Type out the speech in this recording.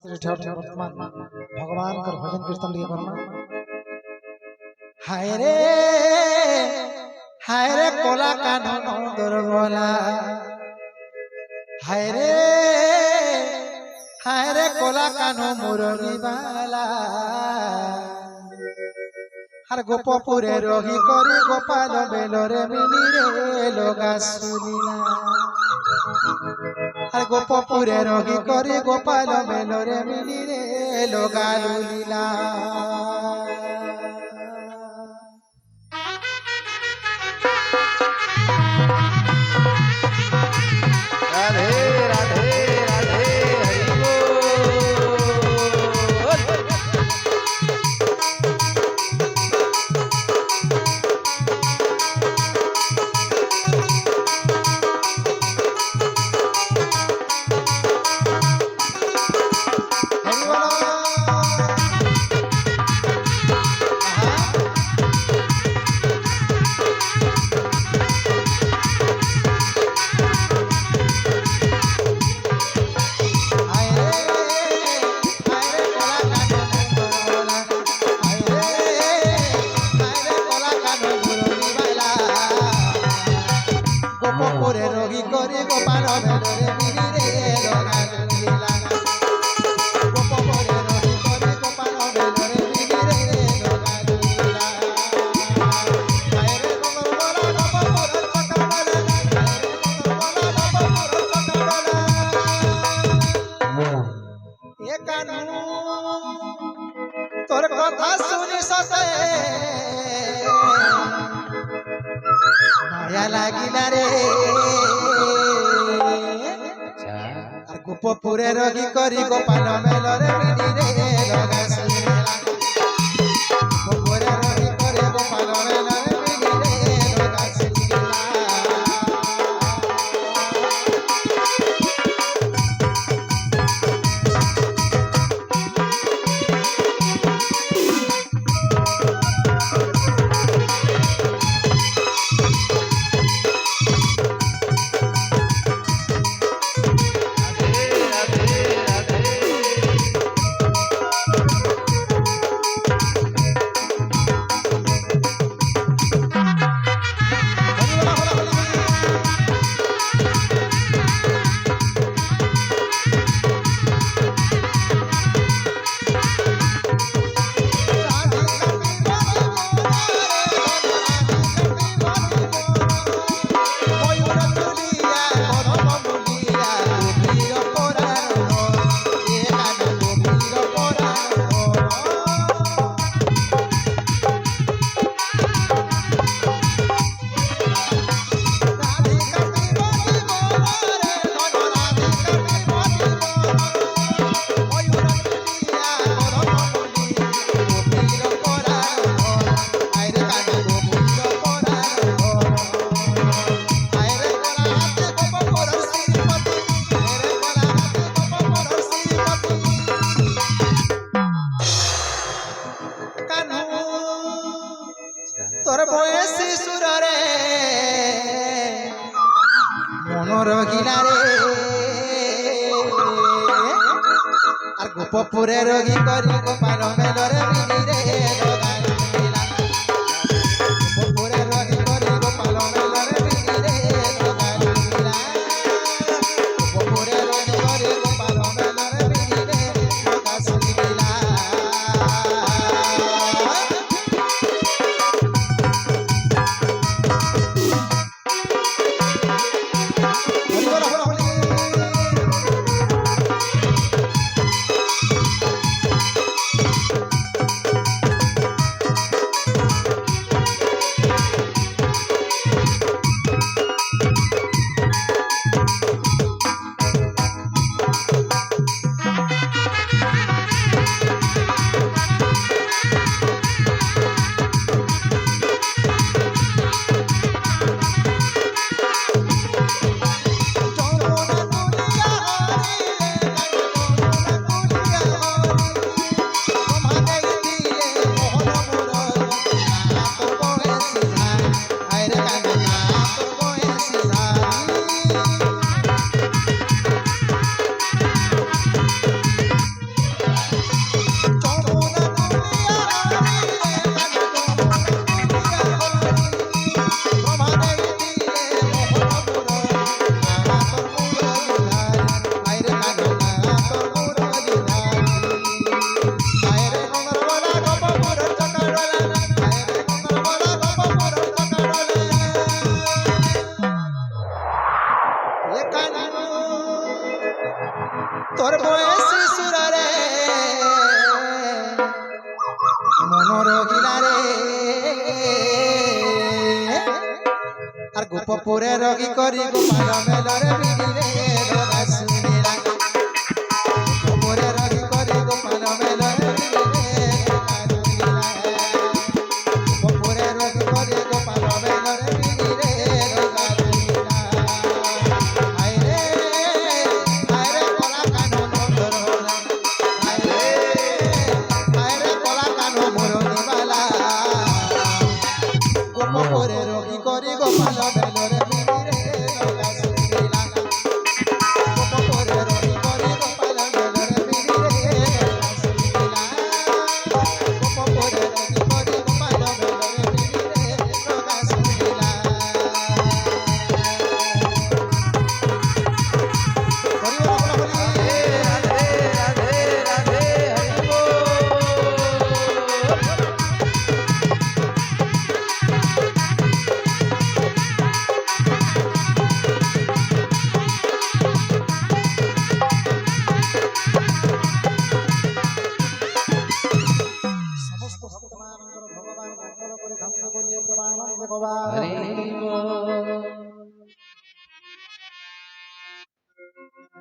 वर्तमान भगवान कर भजन कीर्तन लिए वर्मा हाय रे कोला कानन दुर्बला हाय रे कोला कानो मुरली बाला हर गोपपुरे रही करी गोपाल बेलोरे मिली रे लोगा सुनिला हर गोपपुरे रही करी गोपाल बेलोरे मिली रे लोगा लुलीला राधे राधे राधे हरि बोल। रोगी करी गोपाल बेलोरे मिली रे लोगा लुलीला गोपपुरे रोगी करी गोपाल बेलोरे मिली रे लोगा लुलीला हाय रे गोपपुरा गोपपुरा चकबला ए कानू तोर कथा सुनी सते माया लागिला रे আর গোপপুরে রগি করি গোপাল মেলরে মিলি রে লগা সুনিলা গোপপুরে রগি করি গোপাল মেলরে মিলি রে লগা সুনিলা তোর বয়সী সুরে মনর গিলা রে আর গোপপুরে রগি করি গোপাল মেলরে মিলি রে লগা লুলীলা গোপপুরে রগি করি গোপাল মেলরে মিলি রে লগা লুলীলা গোপপুরে রগি করি গোপাল মেলরে মিলি রে লগা সুনিলা গোপপুরে রোগী করি গোপাল মেলরে বিড়ি